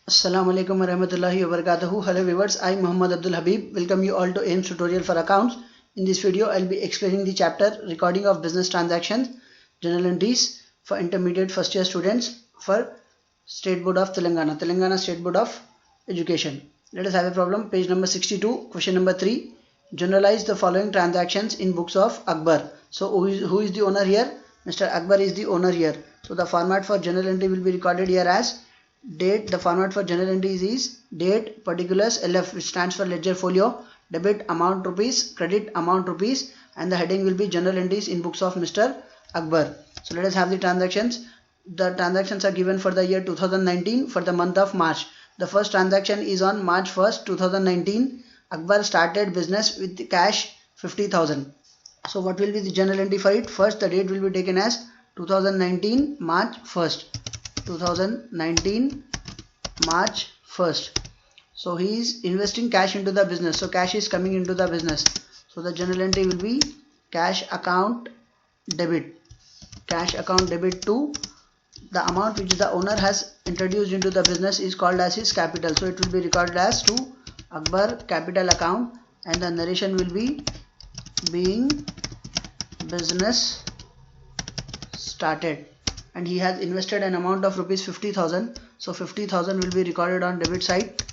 Assalamu alaikum warahmatullahi wabarakatuh. Hello viewers, I am Muhammad Abdul Habib. Welcome you all to AIMS tutorial for accounts. In this video, I will be explaining the chapter recording of business transactions, journal entries for intermediate first year students for State Board of Telangana State Board of Education. Let us have a problem. Page number 62, question number 3. Generalize the following transactions in books of Akbar. So who is the owner here? Mr. Akbar is the owner here. So the format for journal entry will be recorded here as date. The format for journal entries is date, particulars, LF, which stands for ledger folio, debit amount rupees, credit amount rupees, and the heading will be journal entries in books of Mr. Akbar. So let us have the transactions. The transactions are given for the year 2019 for the month of March. The first transaction is on March 1st, 2019. Akbar started business with cash 50,000. So what will be the journal entry for it? First, the date will be taken as 2019 March 1st. 2019 March 1st. So he is investing cash into the business. So cash is coming into the business. So the journal entry will be cash account debit. Cash account debit to the amount which the owner has introduced into the business is called as his capital. So it will be recorded as to Akbar capital account, and the narration will be being business started, and he has invested an amount of rupees 50,000. So 50,000 will be recorded on debit side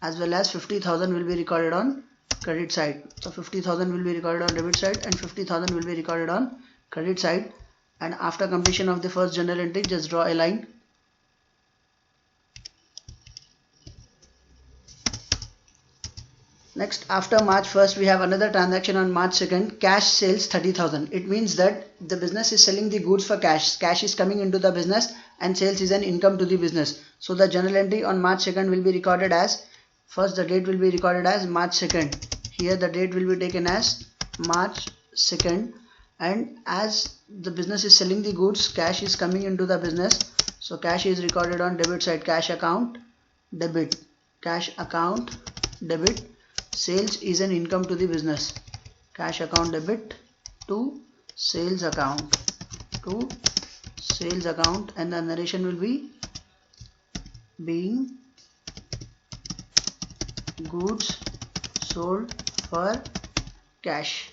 as well as 50,000 will be recorded on credit side. So 50,000 will be recorded on debit side and 50,000 will be recorded on credit side. And after completion of the first journal entry, just draw a line. Next, after March 1st, we have another transaction on March 2nd. Cash sales 30,000. It means that the business is selling the goods for cash. Cash is coming into the business and sales is an income to the business. So the journal entry on March 2nd will be recorded as, first the date will be recorded as March 2nd. Here the date will be taken as March 2nd. And as the business is selling the goods, cash is coming into the business. So cash is recorded on debit side, cash account debit. Cash account debit. Sales is an income to the business. Cash account debit to sales account. To sales account, and the narration will be being goods sold for cash.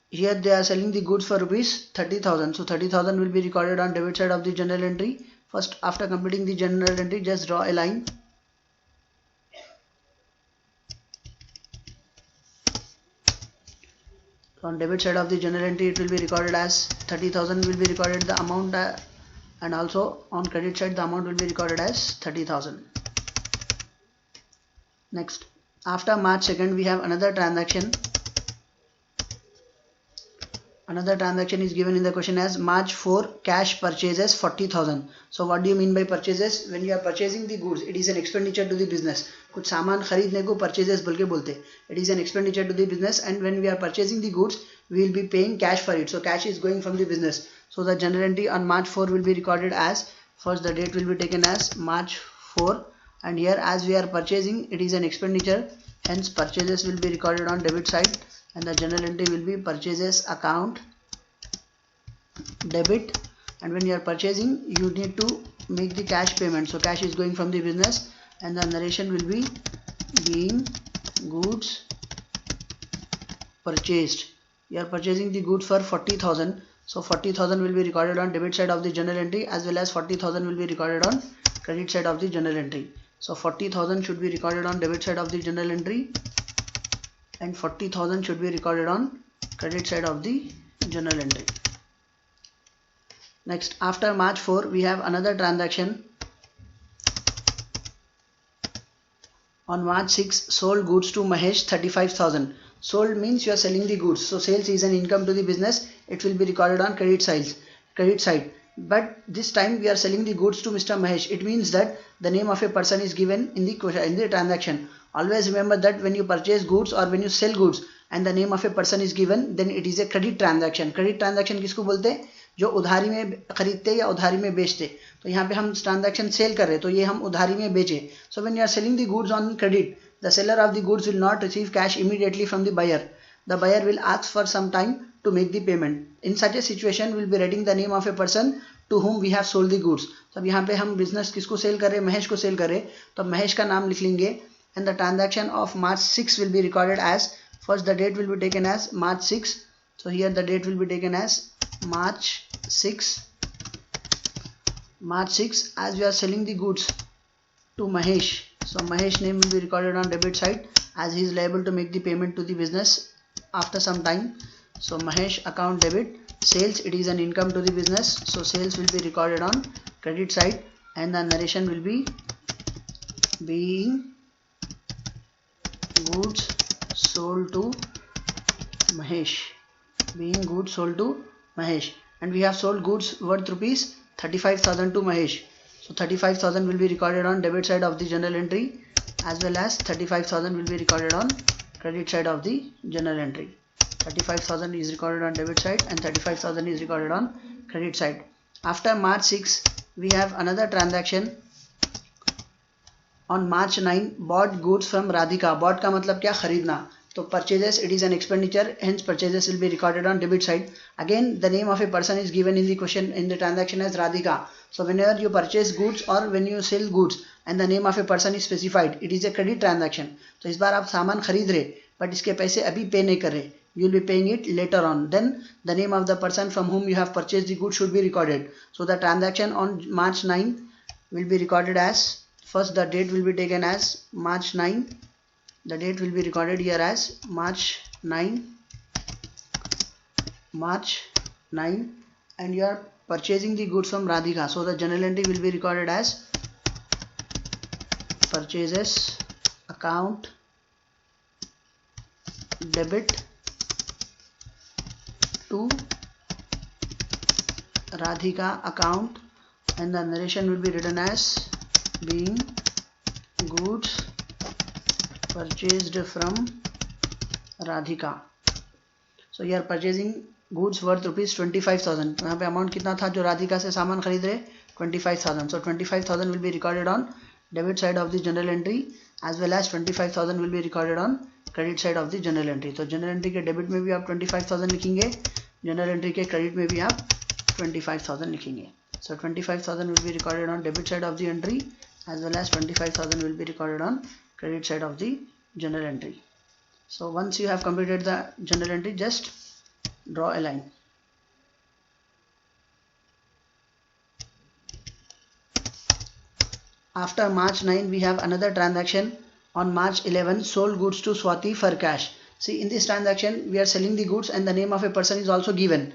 Here they are selling the goods for rupees 30,000. So 30,000 will be recorded on debit side of the journal entry. First, after completing the journal entry, just draw a line. On debit side of the journal entry, it will be recorded as 30,000 will be recorded the amount, and also on credit side the amount will be recorded as 30,000. Next, after March 2nd, we have another transaction. Another transaction is given in the question as March 4 cash purchases 40,000. So what do you mean by purchases? When you are purchasing the goods, it is an expenditure to the business. कुछ सामान खरीदने को purchases बोल के बोलते. It is an expenditure to the business, and when we are purchasing the goods, we will be paying cash for it. So cash is going from the business. So the journal entry on March 4 will be recorded as, first the date will be taken as March 4, and here as we are purchasing, it is an expenditure, hence purchases will be recorded on debit side, and the journal entry will be purchases account debit. And when you are purchasing, you need to make the cash payment. So cash is going from the business, and the narration will be being goods purchased. You are purchasing the goods for 40,000. So 40,000 will be recorded on debit side of the journal entry, as well as 40,000 will be recorded on credit side of the journal entry. So 40,000 should be recorded on debit side of the journal entry, and 40,000 should be recorded on credit side of the journal entry. Next, after March 4, we have another transaction. On March 6, sold goods to Mahesh 35,000. Sold means you are selling the goods. So sales is an income to the business. It will be recorded on credit side. But this time we are selling the goods to Mr. Mahesh. It means that the name of a person is given in the transaction. Always remember that when you purchase goods or when you sell goods and the name of a person is given, then it is a credit transaction. Credit transaction किसको बोलते हैं? जो उधारी में खरीदते या उधारी में बेचते. तो यहाँ पे हम ट्रांजैक्शन सेल कर रहे हैं, तो ये हम उधारी में बेचे. So when you are selling the goods on credit, the seller of the goods will not receive cash immediately from the buyer. The buyer will ask for some time to make the payment. In such a situation, we will be writing the name of a person to whom we have sold the goods. तो अब यहाँ पे हम business किसको cell कर रहे हैं, महेश को सेल कर रहे हैं, तो महेश का नाम लिख लेंगे and the transaction of March 6 will be recorded as, first the date will be taken as March 6. So here the date will be taken as March 6. March 6, as we are selling the goods to Mahesh, so Mahesh name will be recorded on debit side as he is liable to make the payment to the business after some time. So Mahesh account debit. Sales, it is an income to the business, so sales will be recorded on credit side and the narration will be being goods sold to Mahesh, being goods sold to Mahesh, and we have sold goods worth rupees 35,000 to Mahesh. So 35,000 will be recorded on debit side of the journal entry as well as 35,000 will be recorded on credit side of the journal entry. 35,000 is recorded on debit side and 35,000 is recorded on credit side. After March 6, we have another transaction. On March 9, bought goods from Radhika. Bought का मतलब क्या, खरीदना. तो purchases, it is an expenditure, hence purchases will be recorded on debit side. Again, the name of a person is given in the question, in the transaction as Radhika. So whenever you purchase goods or when you sell goods and the name of a person is specified, it is a credit transaction. तो इस बार आप सामान खरीद रहे but इसके पैसे अभी पे नहीं कर रहे, you will be paying it later on. Then the name of the person from whom you have purchased the goods should be recorded. So the transaction on March 9 will be recorded as, first the date will be taken as March 9. The date will be recorded here as March 9. March 9, and you are purchasing the goods from Radhika. So the journal entry will be recorded as purchases account debit to Radhika account, and the narration will be written as being goods purchased from Radhika. So you are purchasing goods worth rupees 25,000. यहाँ पे amount कितना था जो राधिका से सामान खरीद रहे, 25,000. So 25,000 will be recorded on debit side of the journal entry as well as 25,000 will be recorded on credit side of the journal entry. तो journal entry के debit में भी आप 25,000 लिखेंगे, journal entry के credit में भी आप 25,000 लिखेंगे. So 25,000 will be recorded on debit side of the entry as well as 25,000 will be recorded on credit side of the journal entry. So once you have completed the journal entry, just draw a line. After March 9, we have another transaction. On March 11, sold goods to Swati for cash. See, in this transaction, we are selling the goods and the name of a person is also given.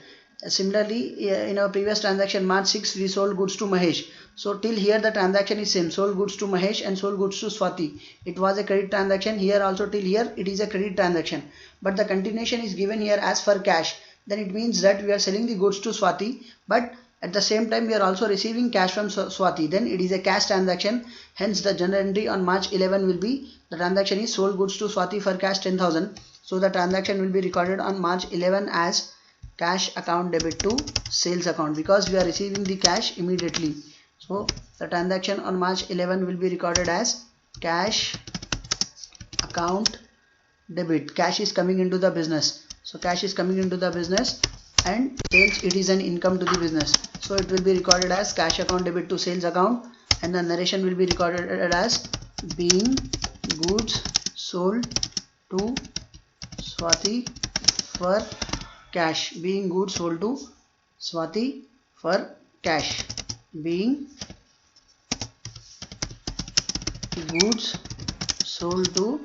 Similarly, in our previous transaction, March 6, we sold goods to Mahesh. So till here the transaction is same, sold goods to Mahesh and sold goods to Swati. It was a credit transaction. Here also till here it is a credit transaction. But the continuation is given here as for cash. Then it means that we are selling the goods to Swati, but at the same time we are also receiving cash from Swati. Then it is a cash transaction. Hence the journal entry on March 11 will be, the transaction is sold goods to Swati for cash 10,000. So the transaction will be recorded on March 11 as cash account debit to sales account because we are receiving the cash immediately. So the transaction on March 11 will be recorded as cash account debit. Cash is coming into the business. So cash is coming into the business and sales, it is an income to the business. So it will be recorded as cash account debit to sales account, and the narration will be recorded as being goods sold to Swati for cash. Being goods sold to Swati for cash. Being goods sold to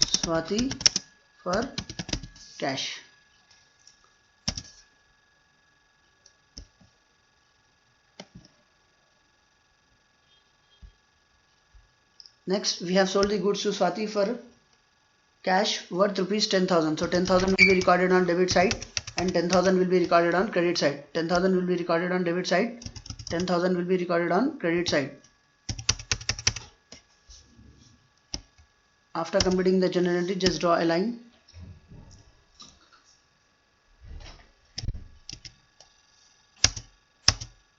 Swati for cash. Next, we have sold the goods to Swati for cash worth rupees 10,000. So 10,000 will be recorded on debit side and 10,000 will be recorded on credit side. 10,000 will be recorded on debit side. 10,000 will be recorded on credit side. After completing the journal entry, just draw a line.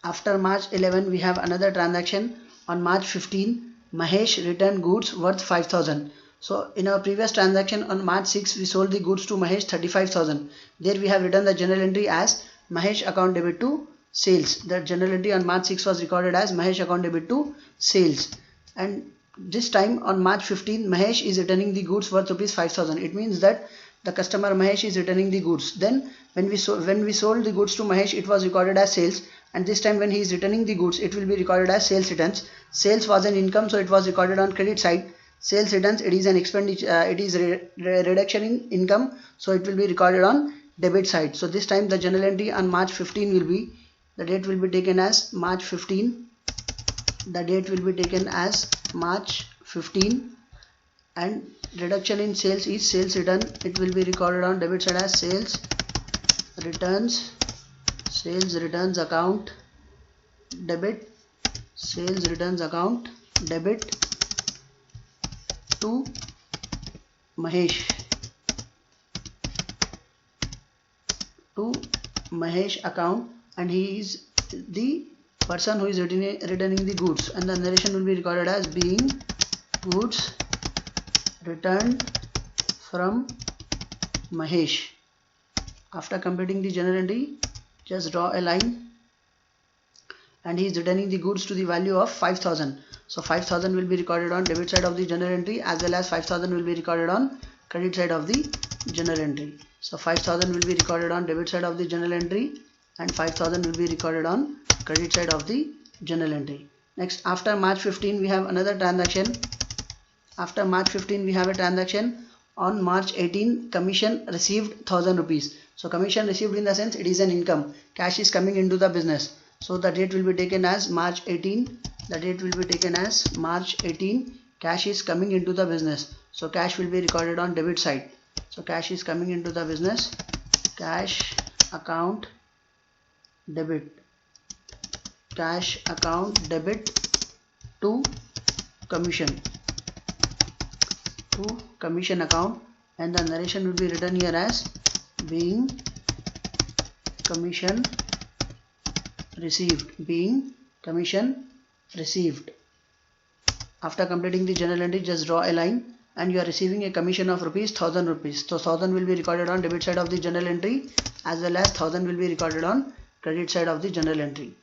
After March 11, we have another transaction. On March 15, Mahesh returned goods worth 5,000. So in our previous transaction on March 6, we sold the goods to Mahesh 35,000. There we have written the journal entry as Mahesh account debit to sales. That journal entry on March 6 was recorded as Mahesh account debit to sales. And this time on March 15, Mahesh is returning the goods worth rupees 5,000. It means that the customer Mahesh is returning the goods. Then when we sold the goods to Mahesh, it was recorded as sales. And this time when he is returning the goods, it will be recorded as sales returns. Sales was an income, so it was recorded on credit side. Sales returns, it is an expenditure, it is reduction in income, so it will be recorded on debit side. So this time the journal entry on March 15 will be, the date will be taken as March 15. The date will be taken as March 15, and reduction in sales is sales return. It will be recorded on debit side as sales returns account debit, sales returns account debit to Mahesh, account, and he is the person who is returning the goods, and the narration will be recorded as being goods returned from Mahesh. After completing the journal entry, just draw a line, and he is returning the goods to the value of 5,000. So 5,000 will be recorded on debit side of the journal entry, as well as 5,000 will be recorded on credit side of the journal entry. So 5,000 will be recorded on debit side of the journal entry, and 5,000 will be recorded on credit side of the journal entry. Next, after March 15, we have another transaction. After March 15, we have a transaction on March 18. Commission received 1,000 rupees. So commission received in the sense it is an income. Cash is coming into the business. So the date will be taken as March 18. The date will be taken as March 18. Cash is coming into the business. So cash will be recorded on debit side. So cash is coming into the business. Cash account debit. Cash account debit to commission. To commission account, and the narration will be written here as being commission received. Being commission received. After completing the journal entry, just draw a line, and you are receiving a commission of ₹1,000 rupees. So 1,000 will be recorded on debit side of the journal entry, as well as 1,000 will be recorded on credit side of the journal entry.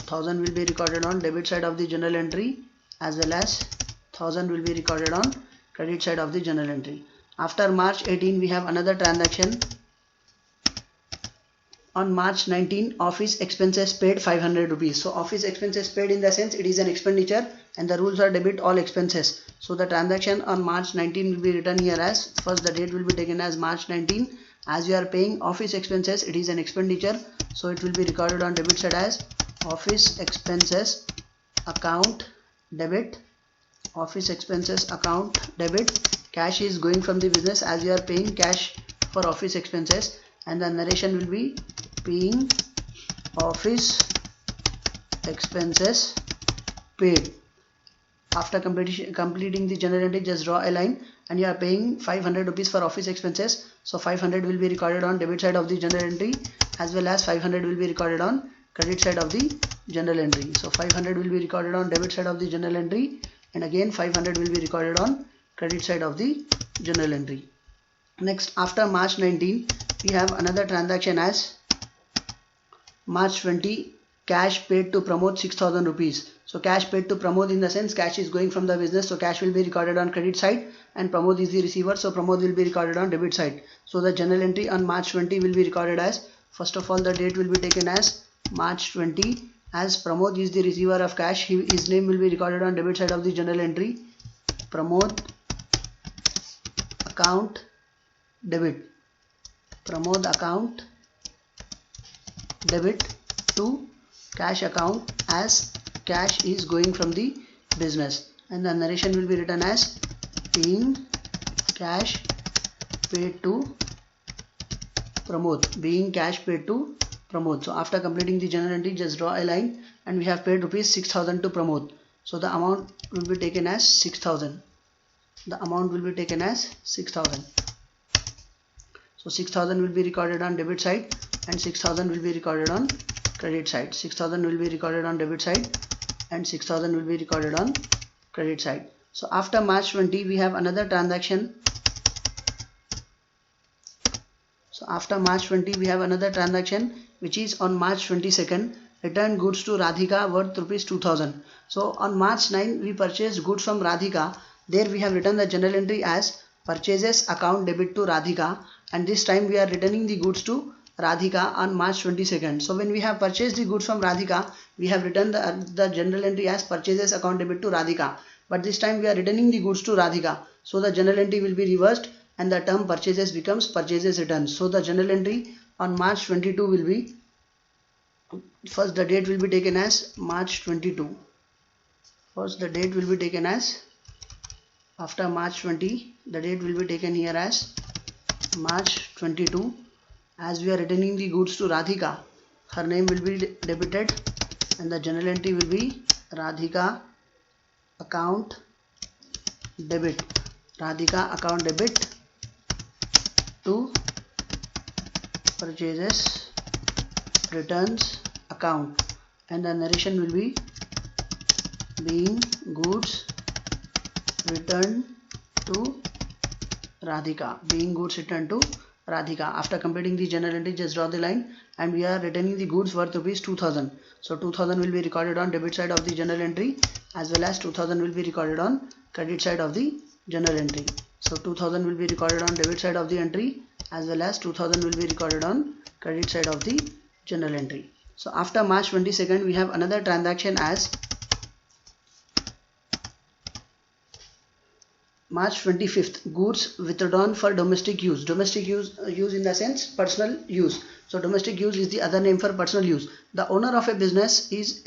1,000 will be recorded on debit side of the journal entry, as well as 1,000 will be recorded on credit side of the journal entry. After March 18, we have another transaction. On March 19, office expenses paid 500 rupees. So office expenses paid in the sense it is an expenditure, and the rules are debit all expenses. So the transaction on March 19 will be written here as, first the date will be taken as March 19. As you are paying office expenses, it is an expenditure, so it will be recorded on debit side as office expenses account debit. Office expenses account debit. Cash is going from the business, as you are paying cash for office expenses, and the narration will be paying office expenses paid. After completing the journal entry, just draw a line, and you are paying 500 rupees for office expenses. So 500 will be recorded on debit side of the journal entry, as well as 500 will be recorded on credit side of the journal entry. So 500 will be recorded on debit side of the journal entry, and again 500 will be recorded on credit side of the journal entry. Next, after March 19, we have another transaction as March 20, cash paid to Pramod 6,000 rupees. So cash paid to Pramod in the sense cash is going from the business, so cash will be recorded on credit side, and Pramod is the receiver, so Pramod will be recorded on debit side. So the journal entry on March 20 will be recorded as, first of all the date will be taken as March 20, as Pramod is the receiver of cash. His name will be recorded on debit side of the journal entry. Pramod account debit. Pramod account debit to cash account, as cash is going from the business, and the narration will be written as being cash paid to Pramod. Being cash paid to Pramod. So after completing the journal entry, just draw a line, and we have paid rupees 6,000 to Pramod. So the amount will be taken as 6,000. The amount will be taken as 6,000. So 6,000 will be recorded on debit side, and 6,000 will be recorded on credit side. 6,000 will be recorded on debit side, and 6,000 will be recorded on credit side. So after March 20, we have another transaction. So after March 20 we have another transaction which is on March 22nd. Return goods to Radhika worth rupees 2000. So on March 9 we purchased goods from Radhika. There we have written the journal entry as purchases account debit to Radhika, and this time we are returning the goods to Radhika on March 22nd. So when we have purchased the goods from Radhika, we have written the journal entry as purchases account debit to Radhika, but this time we are returning the goods to Radhika. So the journal entry will be reversed and the term purchases becomes purchases returns. So the journal entry on March 22 will be, first the date will be taken as March 22. First the date will be taken as, after March 20, the date will be taken here as March 22. As we are returning the goods to Radhika, her name will be debited and the journal entry will be Radhika account debit. Radhika account debit to purchases returns account, and the narration will be being goods returned to Radhika. Being goods returned to Radhika. After completing the journal entry, just draw the line, and we are returning the goods worth rupees 2000. So 2000 will be recorded on debit side of the journal entry, as well as 2000 will be recorded on credit side of the journal entry. So 2000 will be recorded on debit side of the entry, as well as 2000 will be recorded on credit side of the journal entry. So after March 22nd we have another transaction as March 25th, goods withdrawn for domestic use. Domestic use in the sense personal use. So domestic use is the other name for personal use. The owner of a business is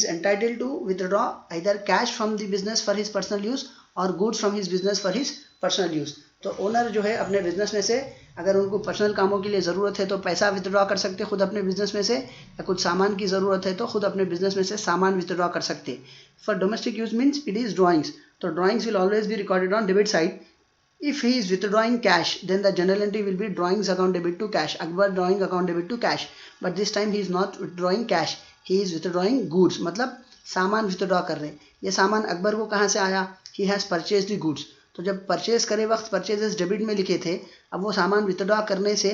entitled to withdraw either cash from the business for his personal use or goods from his business for his personal use. तो owner जो है अपने business में से अगर उनको personal कामों के लिए ज़रूरत है तो पैसा विथड्रॉ कर सकते खुद अपने बिजनेस में से, या कुछ सामान की ज़रूरत है तो खुद अपने बिजनेस में से सामान विथड्रॉ कर सकते. For domestic use means it is drawings. तो drawings will always be recorded on debit side. If he is withdrawing cash, then the journal entry will be drawings account debit to cash. Akbar drawing account debit to cash. But this time he is not withdrawing cash. He is withdrawing goods. मतलब सामान withdraw कर रहे हैं. ये सामान अकबर को कहाँ से आया? He has purchased the goods. तो जब परचेज करे वक्त परचेजेस डेबिट में लिखे थे, अब वो सामान विथड्रॉ करने से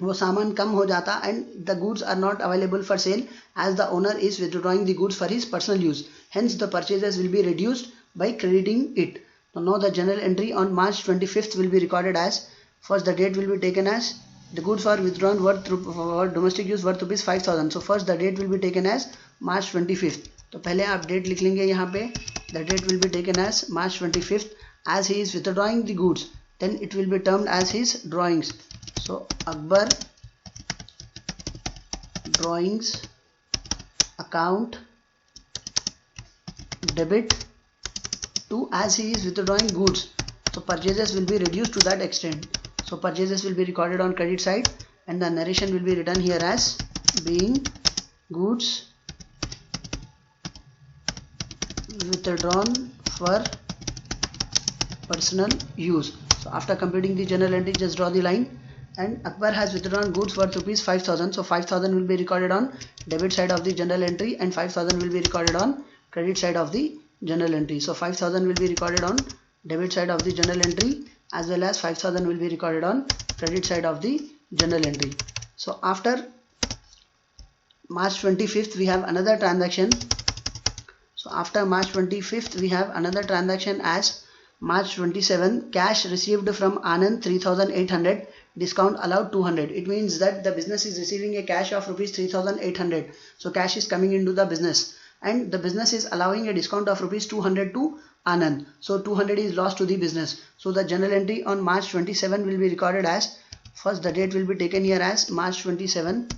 वो सामान कम हो जाता and the goods are not available for sale as the owner is withdrawing the goods for his personal use. Hence the purchases will be reduced by crediting it. So now the journal entry on March 25th will be recorded as, first the date will be taken as the goods are withdrawn worth for domestic use worth rupees 5000. So first the date will be taken as March 25th. तो पहले आप date लिख लेंगे यहाँ पे. The date will be taken as March 25th. As he is withdrawing the goods, then it will be termed as his drawings. So Akbar drawings account debit to, as he is withdrawing goods. So purchases will be reduced to that extent. So purchases will be recorded on credit side and the narration will be written here as being goods withdrawn for personal use. So after completing the journal entry, just draw the line, and Akbar has withdrawn goods worth rupees 5000. So 5000 will be recorded on debit side of the journal entry and 5000 will be recorded on credit side of the journal entry. So 5000 will be recorded on debit side of the journal entry, as well as 5000 will be recorded on credit side of the journal entry. So after March 25th we have another transaction. So after March 25th we have another transaction as March 27, cash received from Anand 3800, discount allowed 200. It means that the business is receiving a cash of rupees 3800. So cash is coming into the business and the business is allowing a discount of rupees 200 to Anand. So 200 is lost to the business. So the journal entry on March 27 will be recorded as, first the date will be taken here as March 27.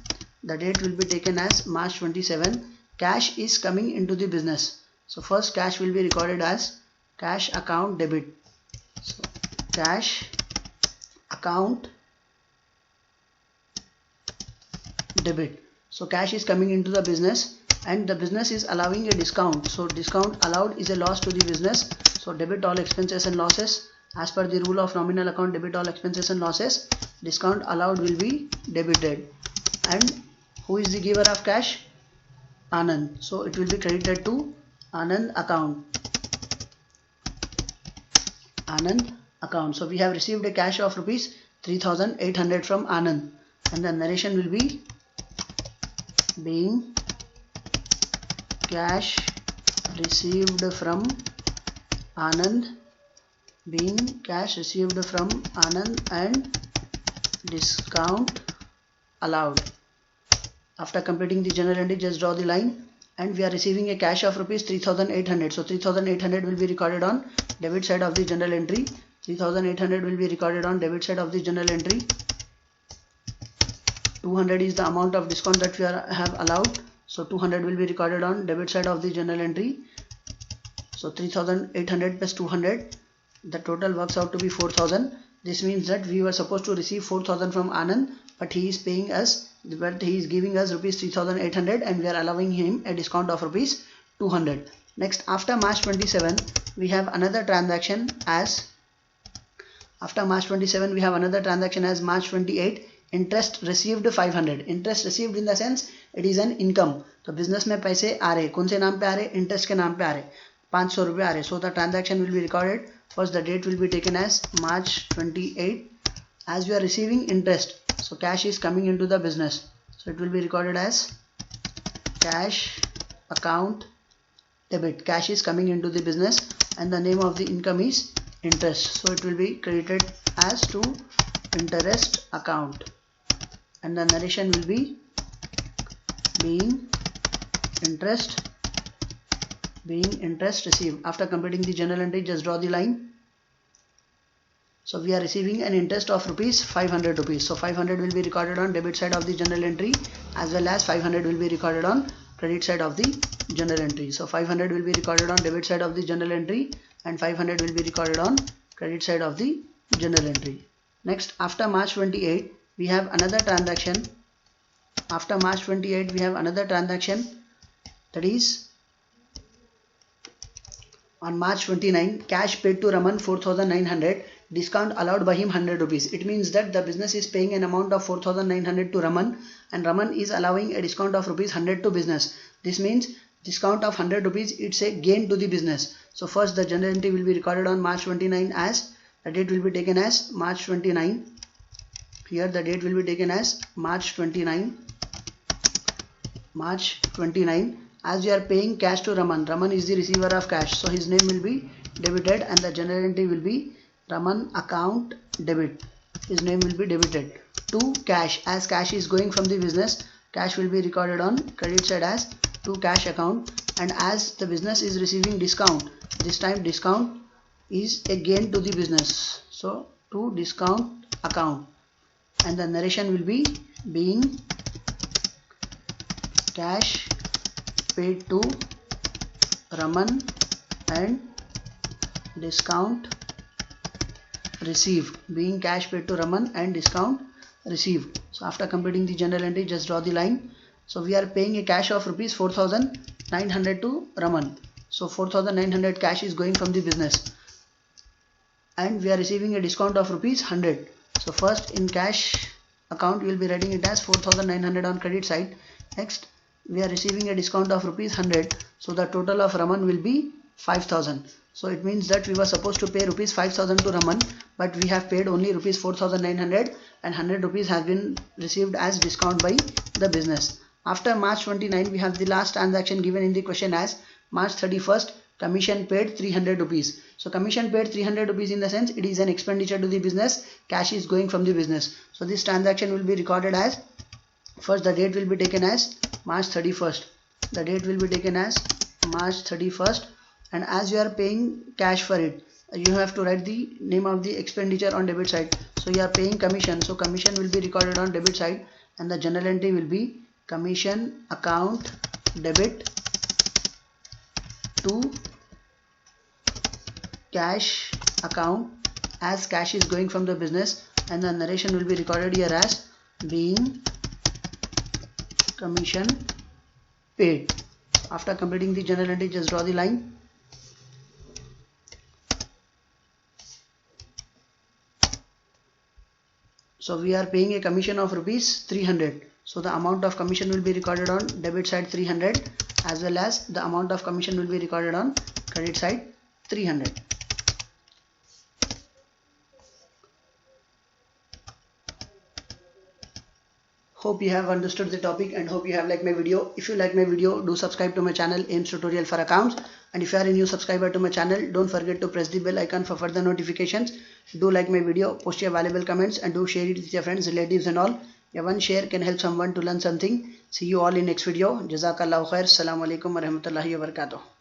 The date will be taken as March 27. Cash is coming into the business. So first cash will be recorded as cash account debit. So cash account debit. So cash is coming into the business and the business is allowing a discount. So discount allowed is a loss to the business. So debit all expenses and losses. As per the rule of nominal account, debit all expenses and losses. Discount allowed will be debited. And who is the giver of cash? Anand. So it will be credited to Anand account. Anand account. So we have received a cash of rupees 3800 from Anand, and the narration will be being cash received from Anand, being cash received from Anand and discount allowed. After completing the journal entry, just draw the line, and we are receiving a cash of rupees 3800. So 3800 will be recorded on debit side of the journal entry. 3800 will be recorded on debit side of the journal entry. 200 is the amount of discount that we have allowed. So 200 will be recorded on debit side of the journal entry. So 3800 plus 200, the total works out to be 4000. This means that we were supposed to receive 4000 from Anand, but he is paying us, but he is giving us rupees 3800, and we are allowing him a discount of rupees 200. Next, after March 27, we have another transaction as March 28, interest received 500. Interest received in the sense it is an income. तो business में पैसे आ रहे, कौन से नाम पे आ रहे? Interest के नाम पे आ रहे, 500 रुपये आ रहे. So the transaction will be recorded. First the date will be taken as March 28. As we are receiving interest, so cash is coming into the business. So it will be recorded as cash account debit. Cash is coming into the business, and the name of the income is interest. So it will be credited as to interest account, and the narration will be being interest received. After completing the journal entry, just draw the line. So we are receiving an interest of rupees 500 rupees. So 500 will be recorded on debit side of the journal entry, as well as 500 will be recorded on credit side of the journal entry. So 500 will be recorded on debit side of the journal entry, and 500 will be recorded on credit side of the journal entry. Next, after March 28, we have another transaction. After March 28, we have another transaction, that is on March 29, cash paid to Raman 4900, discount allowed by him 100 rupees. It means that the business is paying an amount of 4900 to Raman, and Raman is allowing a discount of rupees 100 to business. This means discount of 100 rupees, it's a gain to the business. So first the journal entry will be recorded on March 29 as, the date will be taken as March 29. Here the date will be taken as March 29. As we are paying cash to Raman, Raman is the receiver of cash, so his name will be debited, and the journal entry will be Raman account debit. His name will be debited to cash. As cash is going from the business, cash will be recorded on credit side as to cash account, and as the business is receiving discount, this time discount is a gain to the business, so to discount account, and the narration will be being cash paid to Raman and discount received. Being cash paid to Raman and discount received. So after completing the journal entry, just draw the line. So we are paying a cash of rupees 4900 to Raman. So 4900 cash is going from the business, and we are receiving a discount of rupees 100. So first in cash account we will be writing it as 4900 on credit side. Next we are receiving a discount of rupees 100. So the total of Raman will be 5000. So it means that we were supposed to pay rupees 5000 to Raman, but we have paid only rupees 4900, and 100 rupees has been received as discount by the business. After March 29, we have the last transaction given in the question as March 31st, commission paid 300 rupees. So commission paid 300 rupees in the sense it is an expenditure to the business, cash is going from the business. So this transaction will be recorded as, first the date will be taken as March 31st. The date will be taken as March 31st, and as you are paying cash for it, you have to write the name of the expenditure on debit side. So you are paying commission, so commission will be recorded on debit side, and the journal entry will be commission account debit to cash account, as cash is going from the business, and the narration will be recorded here as being commission paid. After completing the journal entry, just draw the line. So we are paying a commission of rupees 300. So the amount of commission will be recorded on debit side 300, as well as the amount of commission will be recorded on credit side 300. Hope you have understood the topic and hope you have liked my video. If you like my video, do subscribe to my channel AIMS Tutorial for Accounts. And if you are a new subscriber to my channel, don't forget to press the bell icon for further notifications. Do like my video, post your valuable comments, and do share it with your friends, relatives and all. Yeah, one share can help someone to learn something. See you all in next video. Jazakallahu khair. Assalamu alaikum wa rahmatullahi wa barakatuh.